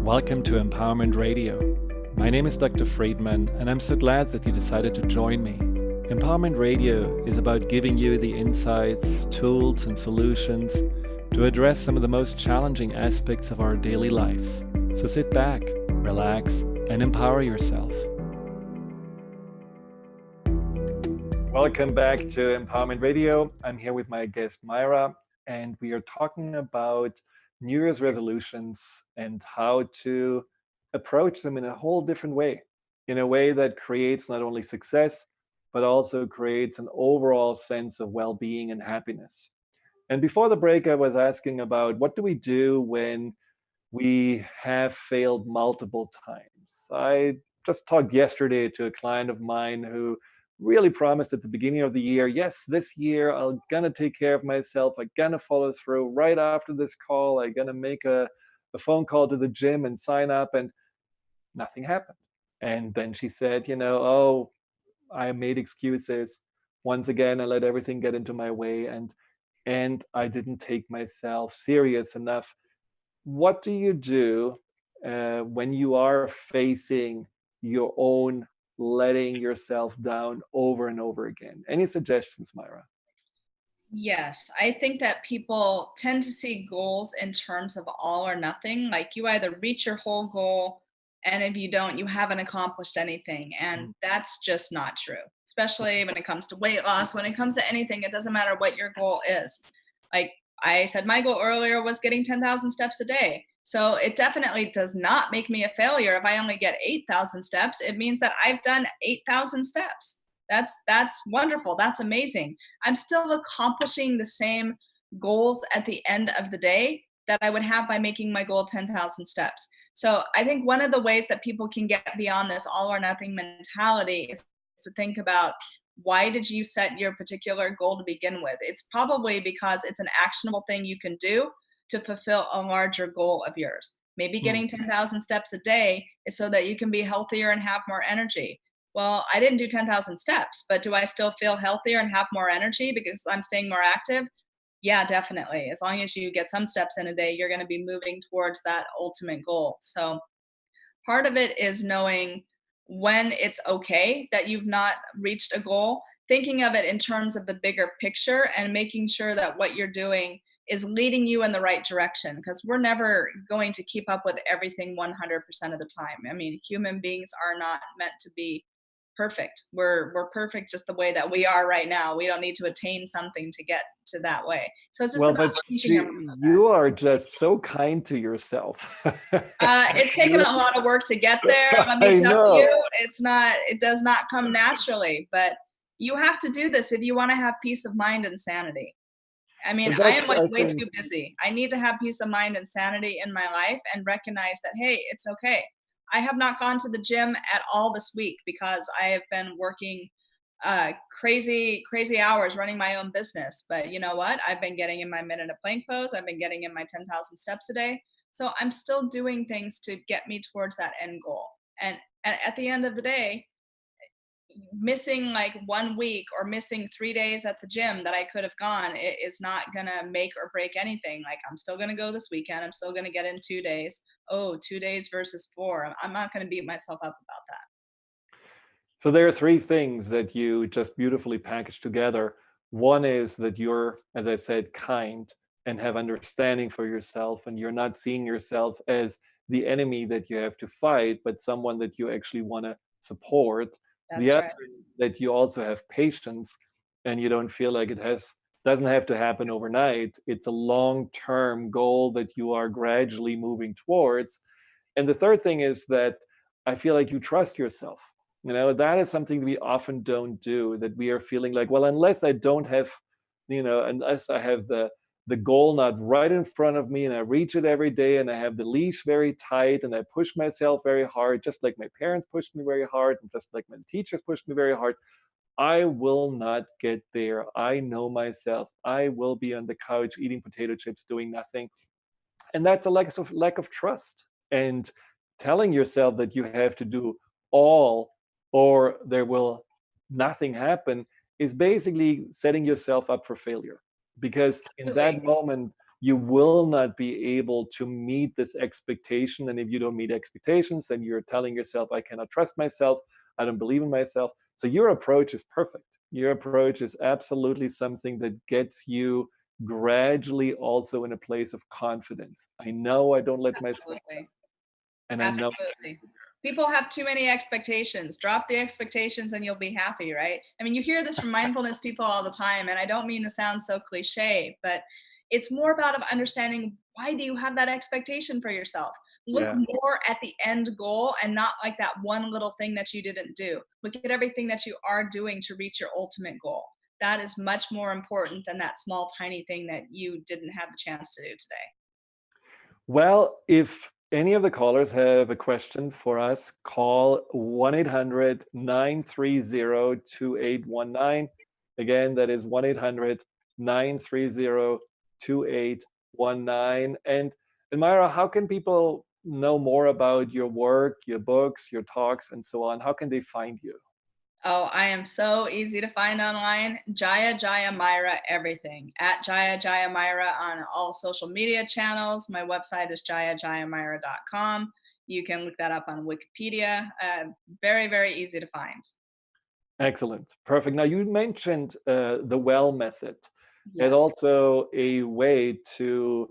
Welcome to Empowerment Radio. My name is Dr. Friedemann, and I'm so glad that you decided to join me. Empowerment Radio is about giving you the insights, tools, and solutions to address some of the most challenging aspects of our daily lives. So sit back, relax, and empower yourself. Welcome back to Empowerment Radio. I'm here with my guest Myra, and we are talking about New Year's resolutions and how to approach them in a whole different way, in a way that creates not only success, but also creates an overall sense of well-being and happiness. And before the break, I was asking about what do we do when we have failed multiple times. I just talked yesterday to a client of mine who really promised at the beginning of the year, yes, this year I'm gonna take care of myself. I'm gonna follow through. Right after this call, I'm gonna make a phone call to the gym and sign up, and nothing happened. And then she said, oh, I made excuses. Once again, I let everything get into my way, and I didn't take myself serious enough. What do you do when you are facing your own letting yourself down over and over again? Any suggestions, Myra? Yes, I think that people tend to see goals in terms of all or nothing. Like you either reach your whole goal, and if you don't, you haven't accomplished anything. And that's just not true, especially when it comes to weight loss. When it comes to anything, it doesn't matter what your goal is. Like I said, my goal earlier was getting 10,000 steps a day. So it definitely does not make me a failure if I only get 8,000 steps. It means that I've done 8,000 steps. That's wonderful. That's amazing. I'm still accomplishing the same goals at the end of the day that I would have by making my goal 10,000 steps. So I think one of the ways that people can get beyond this all or nothing mentality is to think about, why did you set your particular goal to begin with? It's probably because it's an actionable thing you can do to fulfill a larger goal of yours. Maybe getting 10,000 steps a day is so that you can be healthier and have more energy. Well, I didn't do 10,000 steps, but do I still feel healthier and have more energy because I'm staying more active? Yeah, definitely. As long as you get some steps in a day, you're going to be moving towards that ultimate goal. So part of it is knowing when it's okay that you've not reached a goal, thinking of it in terms of the bigger picture and making sure that what you're doing is leading you in the right direction, because we're never going to keep up with everything 100% of the time. I mean, human beings are not meant to be perfect. We're perfect just the way that we are right now. We don't need to attain something to get to that way. So it's just about changing your mindset. You are just so kind to yourself. It's taken a lot of work to get there. Let me tell you, it does not come naturally, but you have to do this if you want to have peace of mind and sanity. I mean, I am like way too busy. I need to have peace of mind and sanity in my life and recognize that, hey, it's okay. I have not gone to the gym at all this week because I have been working crazy hours running my own business. But you know what? I've been getting in my minute of plank pose. I've been getting in my 10,000 steps a day. So I'm still doing things to get me towards that end goal. And at the end of the day, missing like 1 week or missing 3 days at the gym that I could have gone, it is not gonna make or break anything. Like, I'm still gonna go this weekend. I'm still gonna get in 2 days. Oh, 2 days versus 4. I'm not gonna beat myself up about that. So there are three things that you just beautifully packaged together. One is that you're, as I said, kind and have understanding for yourself, and you're not seeing yourself as the enemy that you have to fight, but someone that you actually want to support. The other is that you also have patience, and you don't feel like doesn't have to happen overnight. It's a long-term goal that you are gradually moving towards. And the third thing is that I feel like you trust yourself. That is something we often don't do, that we are feeling like, well, unless I don't have, unless I have the goal not right in front of me and I reach it every day and I have the leash very tight and I push myself very hard, just like my parents pushed me very hard and just like my teachers pushed me very hard, I will not get there. I know myself. I will be on the couch eating potato chips, doing nothing. And that's a lack of trust. And telling yourself that you have to do all or there will nothing happen is basically setting yourself up for failure. Because in that moment, you will not be able to meet this expectation. And if you don't meet expectations, then you're telling yourself, I cannot trust myself. I don't believe in myself. So your approach is perfect. Your approach is absolutely something that gets you gradually also in a place of confidence. I know I don't let myself down, Absolutely. and I know. Absolutely. People have too many expectations. Drop the expectations and you'll be happy, right? I mean, you hear this from mindfulness people all the time, and I don't mean to sound so cliche, but it's more about of understanding, why do you have that expectation for yourself? Look Yeah. more at the end goal and not like that one little thing that you didn't do. Look at everything that you are doing to reach your ultimate goal. That is much more important than that small, tiny thing that you didn't have the chance to do today. Well, if any of the callers have a question for us, call 1-800-930-2819. Again, that is 1-800-930-2819. And Myra, how can people know more about your work, your books, your talks, and so on? How can they find you? Oh, I am so easy to find online. Jaya Jaya Myra everything. At Jaya Jaya Myra on all social media channels. My website is jayajayamyra.com. You can look that up on Wikipedia. Very, very easy to find. Excellent. Perfect. Now, you mentioned the well method and Yes. also a way to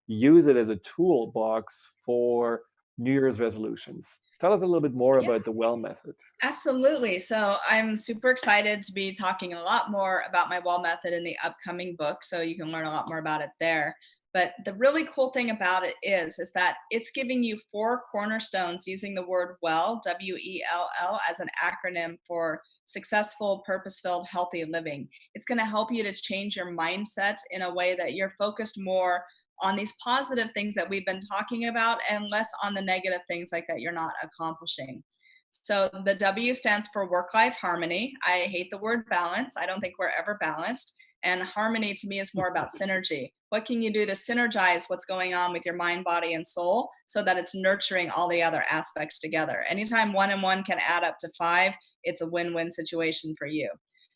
use it as a toolbox for New Year's resolutions. Tell us a little bit more Yeah. about the well method. Absolutely. So I'm super excited to be talking a lot more about my well method in the upcoming book. So you can learn a lot more about it there. But the really cool thing about it is that it's giving you 4 cornerstones using the word well, WELL, as an acronym for successful, purpose-filled, healthy living. It's going to help you to change your mindset in a way that you're focused more on these positive things that we've been talking about and less on the negative things like that you're not accomplishing. So the W stands for work life harmony. I hate the word balance. I don't think we're ever balanced. And harmony to me is more about synergy. What can you do to synergize what's going on with your mind, body, and soul so that it's nurturing all the other aspects together? Anytime 1 and 1 can add up to 5, it's a win win situation for you.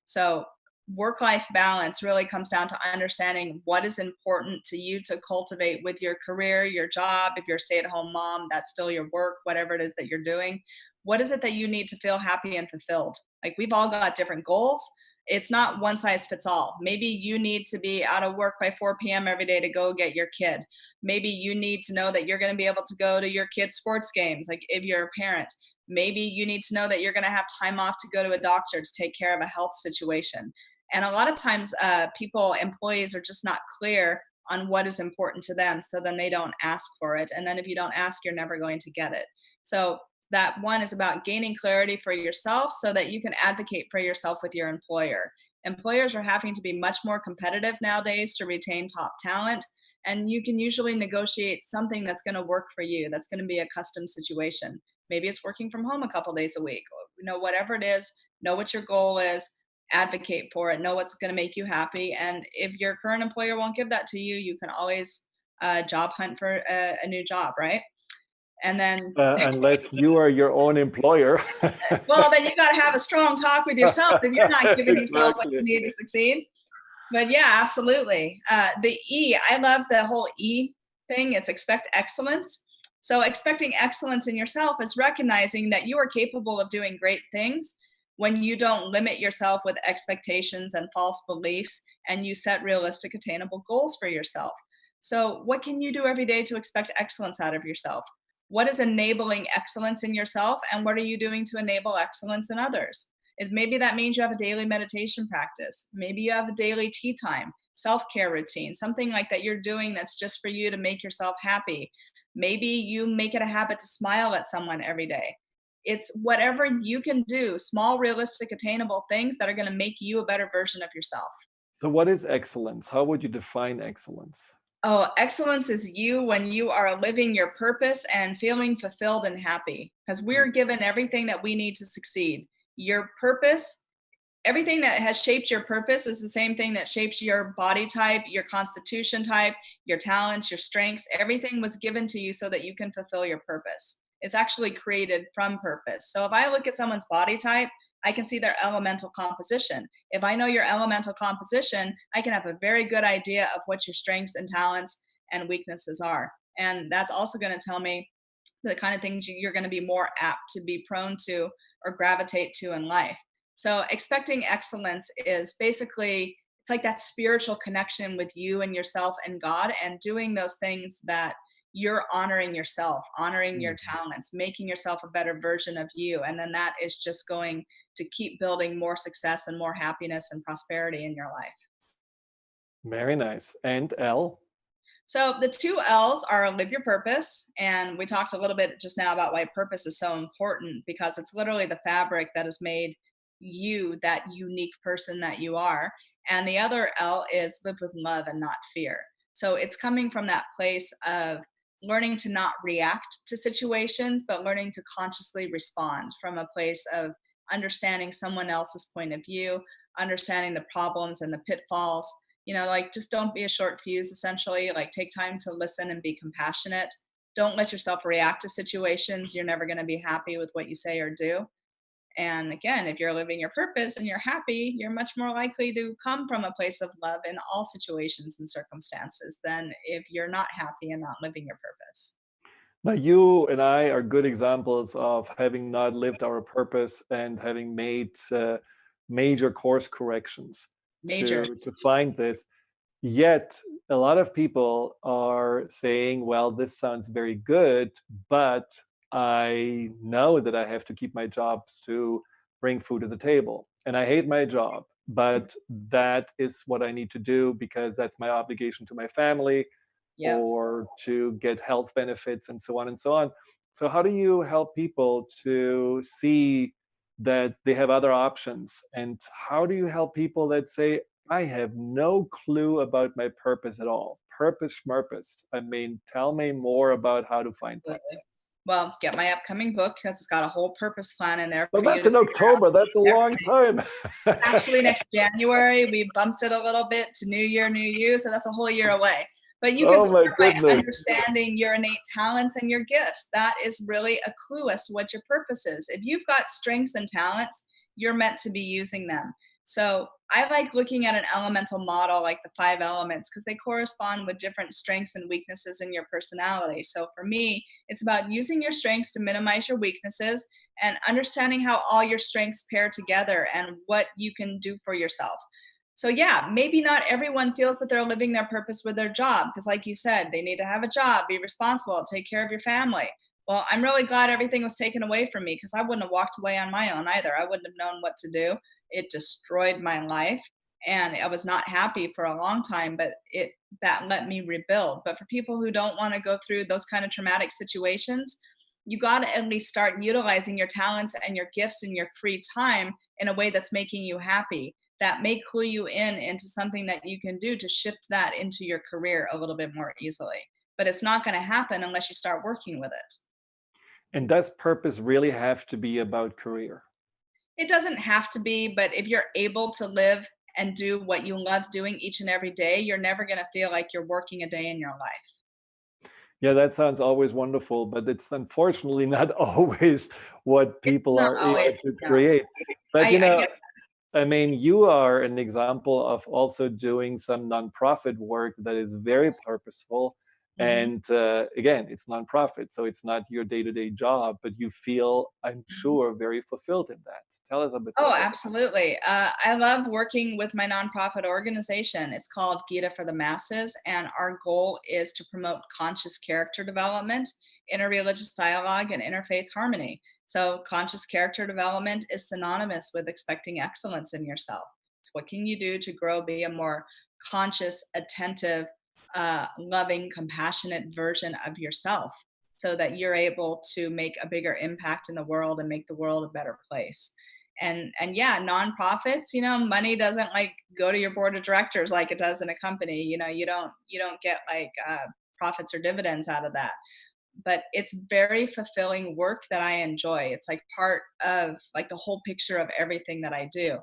So, work life balance really comes down to understanding what is important to you to cultivate with your career, your job. If you're a stay at home mom, that's still your work, whatever it is that you're doing. What is it that you need to feel happy and fulfilled? Like, we've all got different goals. It's not one size fits all. Maybe you need to be out of work by 4 p.m. every day to go get your kid. Maybe you need to know that you're going to be able to go to your kid's sports games, like if you're a parent. Maybe you need to know that you're going to have time off to go to a doctor to take care of a health situation. And a lot of times, employees are just not clear on what is important to them. So then they don't ask for it. And then if you don't ask, you're never going to get it. So that one is about gaining clarity for yourself so that you can advocate for yourself with your employer. Employers are having to be much more competitive nowadays to retain top talent. And you can usually negotiate something that's going to work for you, that's going to be a custom situation. Maybe it's working from home a couple days a week. Whatever it is, know what your goal is, advocate for it, know what's going to make you happy. And if your current employer won't give that to you, you can always job hunt for a new job, right? And then, Unless you are your own employer. well, then you got to have a strong talk with yourself if you're not giving yourself what you Exactly. need to succeed. But yeah, absolutely. The E, I love the whole E thing. It's expect excellence. So expecting excellence in yourself is recognizing that you are capable of doing great things when you don't limit yourself with expectations and false beliefs, and you set realistic, attainable goals for yourself. So what can you do every day to expect excellence out of yourself? What is enabling excellence in yourself, and what are you doing to enable excellence in others? Maybe that means you have a daily meditation practice. Maybe you have a daily tea time, self-care routine, something like that you're doing that's just for you to make yourself happy. Maybe you make it a habit to smile at someone every day. It's whatever you can do, small, realistic, attainable things that are going to make you a better version of yourself. So, what is excellence? How would you define excellence? Oh, excellence is you when you are living your purpose and feeling fulfilled and happy, because we're given everything that we need to succeed. Your purpose, everything that has shaped your purpose is the same thing that shapes your body type, your constitution type, your talents, your strengths. Everything was given to you so that you can fulfill your purpose. It's actually created from purpose. So if I look at someone's body type, I can see their elemental composition. If I know your elemental composition, I can have a very good idea of what your strengths and talents and weaknesses are. And that's also going to tell me the kind of things you're going to be more apt to be prone to or gravitate to in life. So expecting excellence is basically, it's like that spiritual connection with you and yourself and God, and doing those things that you're honoring yourself, honoring your Mhm. talents, making yourself a better version of you. And then that is just going to keep building more success and more happiness and prosperity in your life. Very nice. And L? So the two L's are live your purpose. And we talked a little bit just now about why purpose is so important, because it's literally the fabric that has made you that unique person that you are. And the other L is live with love and not fear. So it's coming from that place of learning to not react to situations, but learning to consciously respond from a place of understanding someone else's point of view, understanding the problems and the pitfalls, like just don't be a short fuse, essentially. Like take time to listen and be compassionate. Don't let yourself react to situations. You're never going to be happy with what you say or do. And again, if you're living your purpose and you're happy, you're much more likely to come from a place of love in all situations and circumstances than if you're not happy and not living your purpose. Now, you and I are good examples of having not lived our purpose and having made major course corrections Major. to find this. Yet, a lot of people are saying, well, this sounds very good, but I know that I have to keep my job to bring food to the table. And I hate my job, but that is what I need to do because that's my obligation to my family Yep. or to get health benefits and so on and so on. So, how do you help people to see that they have other options? And how do you help people that say, I have no clue about my purpose at all? Purpose, schmurpose. I mean, tell me more about how to find that. Absolutely. Well, get my upcoming book because it's got a whole purpose plan in there Well, for you that's to in figure out. October. That's a long time. Actually next January. We bumped it a little bit to New Year, New You, so that's a whole year away. But you can Oh my start by goodness. understanding your innate talents and your gifts. That is really a clue as to what your purpose is. If you've got strengths and talents, you're meant to be using them. So I like looking at an elemental model like the five elements because they correspond with different strengths and weaknesses in your personality. So for me, it's about using your strengths to minimize your weaknesses and understanding how all your strengths pair together and what you can do for yourself. So, yeah, maybe not everyone feels that they're living their purpose with their job because, like you said, they need to have a job, be responsible, take care of your family. Well, I'm really glad everything was taken away from me because I wouldn't have walked away on my own either. I wouldn't have known what to do. It destroyed my life and I was not happy for a long time, but it that let me rebuild. But for people who don't want to go through those kind of traumatic situations, you got to at least start utilizing your talents and your gifts in your free time in a way that's making you happy, that may clue you in into something that you can do to shift that into your career a little bit more easily. But it's not going to happen unless you start working with it. And does purpose really have to be about career? It doesn't have to be, but if you're able to live and do what you love doing each and every day, you're never going to feel like you're working a day in your life. Yeah, that sounds always wonderful, but it's unfortunately not always what It's people not are always, able to no. create. But I get. I mean, you are an example of also doing some nonprofit work that is very purposeful. Mhm. And again, it's nonprofit, so it's not your day-to-day job, but you feel, I'm sure, very fulfilled in that. Tell us a bit Oh, more. absolutely. I love working with my nonprofit organization. It's called Gita for the Masses, and our goal is to promote conscious character development, interreligious dialogue, and interfaith harmony. So, conscious character development is synonymous with expecting excellence in yourself. It's what can you do to grow, be a more conscious, attentive, loving, compassionate version of yourself so that you're able to make a bigger impact in the world and make the world a better place. And yeah, nonprofits, money doesn't like go to your board of directors like it does in a company. You don't get like profits or dividends out of that, but it's very fulfilling work that I enjoy. It's like part of like the whole picture of everything that I do.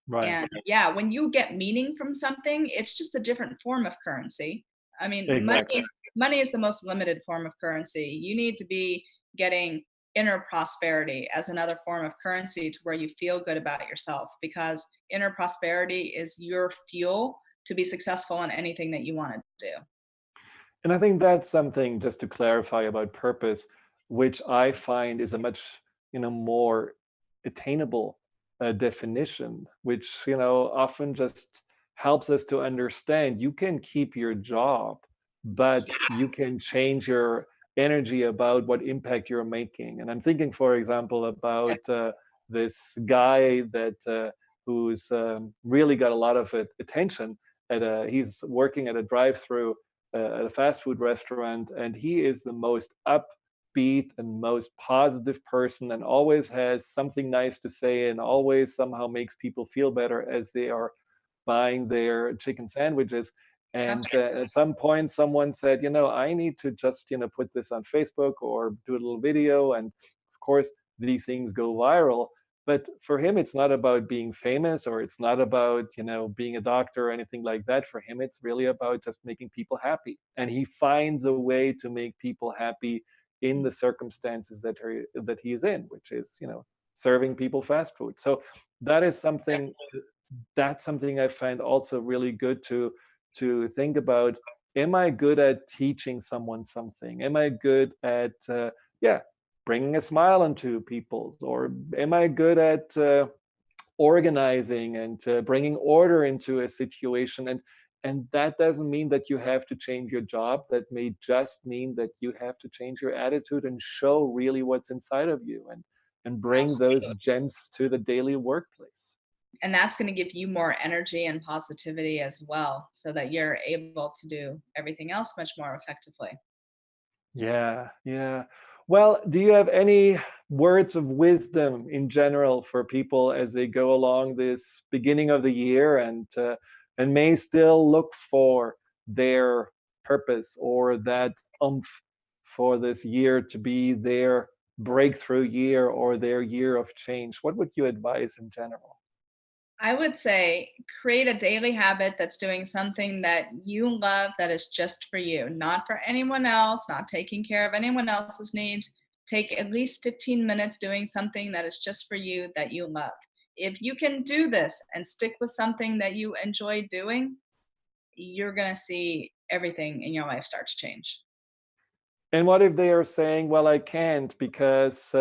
Right. And yeah, when you get meaning from something, it's just a different form of currency. I mean, money Exactly. money is the most limited form of currency. You need to be getting inner prosperity as another form of currency to where you feel good about yourself, because inner prosperity is your fuel to be successful in anything that you want to do. And I think that's something, just to clarify about purpose, which I find is a much, more attainable definition, which, often just helps us to understand you can keep your job, but you can change your energy about what impact you're making. And I'm thinking, for example, Yeah. about this guy that who's really got a lot of attention he's working at a drive-through at a fast food restaurant, and he is the most upbeat and most positive person, and always has something nice to say, and always somehow makes people feel better as they are buying their chicken sandwiches. And Okay. at some point, someone said, I need to just, put this on Facebook or do a little video. And of course, these things go viral. But for him, it's not about being famous, or it's not about, being a doctor or anything like that. For him, it's really about just making people happy. And he finds a way to make people happy in the circumstances that he is in, which is, serving people fast food. So that is something that's something I find also really good to think about. Am I good at teaching someone something? Am I good at yeah, bringing a smile onto people's? Or am I good at organizing and bringing order into a situation? And that doesn't mean that you have to change your job. That may just mean that you have to change your attitude and show really what's inside of you, and bring those Absolutely. gems to the daily workplace. And that's going to give you more energy and positivity as well, so that you're able to do everything else much more effectively. Yeah, yeah. Well, do you have any words of wisdom in general for people as they go along this beginning of the year, and may still look for their purpose, or that umph for this year to be their breakthrough year or their year of change? What would you advise in general? I would say create a daily habit that's doing something that you love, that is just for you, not for anyone else, not taking care of anyone else's needs. Take at least 15 minutes doing something that is just for you, that you love. If you can do this and stick with something that you enjoy doing, you're going to see everything in your life start to change. And what if they are saying, well, I can't because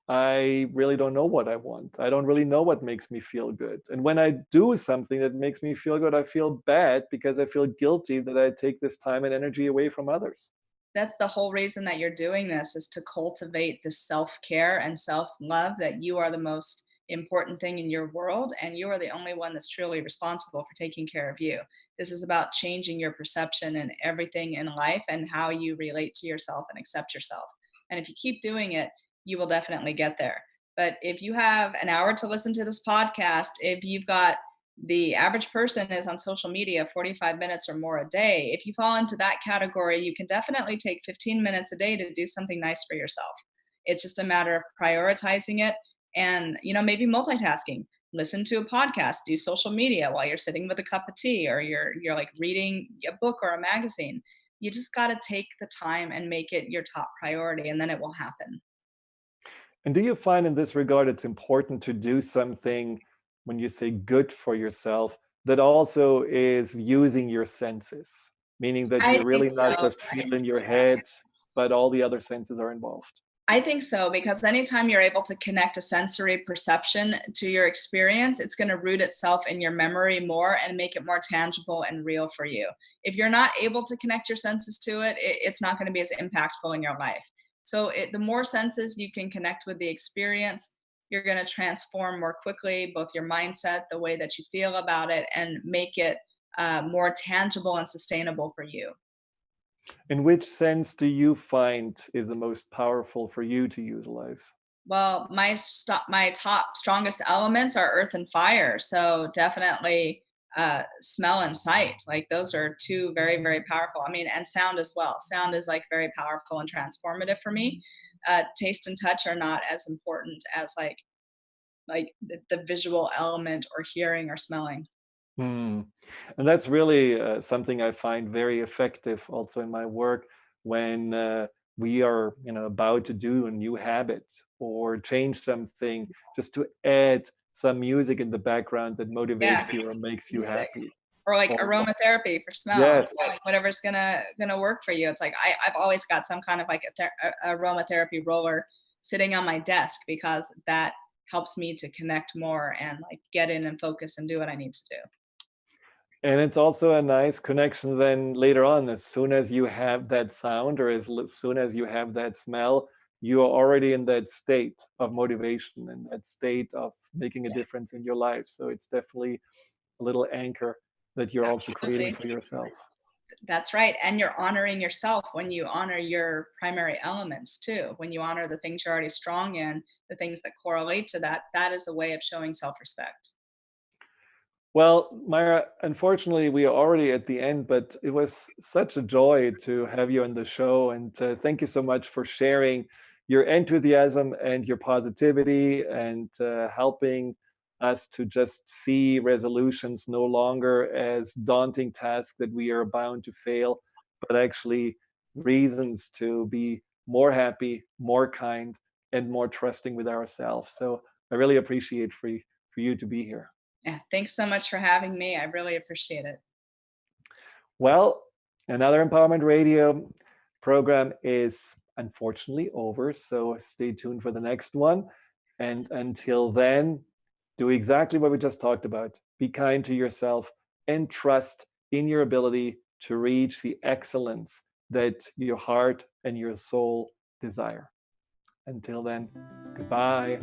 I really don't know what I want. I don't really know what makes me feel good. And when I do something that makes me feel good, I feel bad because I feel guilty that I take this time and energy away from others. That's the whole reason that you're doing this, is to cultivate this self-care and self-love, that you are the most important thing in your world, and you are the only one that's truly responsible for taking care of you. This is about changing your perception and everything in life, and how you relate to yourself and accept yourself. And if you keep doing it, you will definitely get there. But if you have an hour to listen to this podcast, if you've got, the average person is on social media 45 minutes or more a day. If you fall into that category, you can definitely take 15 minutes a day to do something nice for yourself. It's just a matter of prioritizing it, and, maybe multitasking. Listen to a podcast, do social media while you're sitting with a cup of tea, or you're like reading a book or a magazine. You just got to take the time and make it your top priority, and then it will happen. And do you find in this regard it's important to do something, when you say good for yourself, that also is using your senses? Meaning that I you're think really not so. just feeling your head, but all the other senses are involved. I think so, because anytime you're able to connect a sensory perception to your experience, it's going to root itself in your memory more and make it more tangible and real for you. If you're not able to connect your senses to it, it's not going to be as impactful in your life. So, the more senses you can connect with the experience, you're going to transform more quickly both your mindset, the way that you feel about it, and make it more tangible and sustainable for you. In which sense do you find is the most powerful for you to utilize? Well, my top strongest elements are earth and fire, so definitely, smell and sight, like, those are 2 very, very powerful. I mean, and sound as well. Sound is, like, very powerful and transformative for me. Taste and touch are not as important as, like the visual element, or hearing or smelling. Hmm. And that's really something I find very effective also in my work when we are, about to do a new habit or change something, just to add some music in the background that Yeah, motivates you or makes you music. happy. Or like Or aromatherapy for smell, yes, like whatever's gonna work for you. It's like I've always got some kind of like aromatherapy roller sitting on my desk because that helps me to connect more and like get in and focus and do what I need to do. and it's also a nice connection then later on. As soon as you have that sound or soon as you have that smell, you are already in that state of motivation and that state of making a Yeah, difference in your life. So it's definitely a little anchor that you're also creating absolutely. for yourself. That's right. And you're honoring yourself when you honor your primary elements too. When you honor the things you're already strong in, the things that correlate to that, that is a way of showing self-respect. Well, Myra, unfortunately, we are already at the end, but it was such a joy to have you on the show. And thank you so much for sharing your enthusiasm and your positivity and helping us to just see resolutions no longer as daunting tasks that we are bound to fail, but actually reasons to be more happy, more kind, and more trusting with ourselves. So I really appreciate for you to be here. Yeah. Thanks so much for having me. I really appreciate it. Well, another Empowerment Radio program is unfortunately over, so stay tuned for the next one. And until then, do exactly what we just talked about. Be kind to yourself and trust in your ability to reach the excellence that your heart and your soul desire. Until then, goodbye.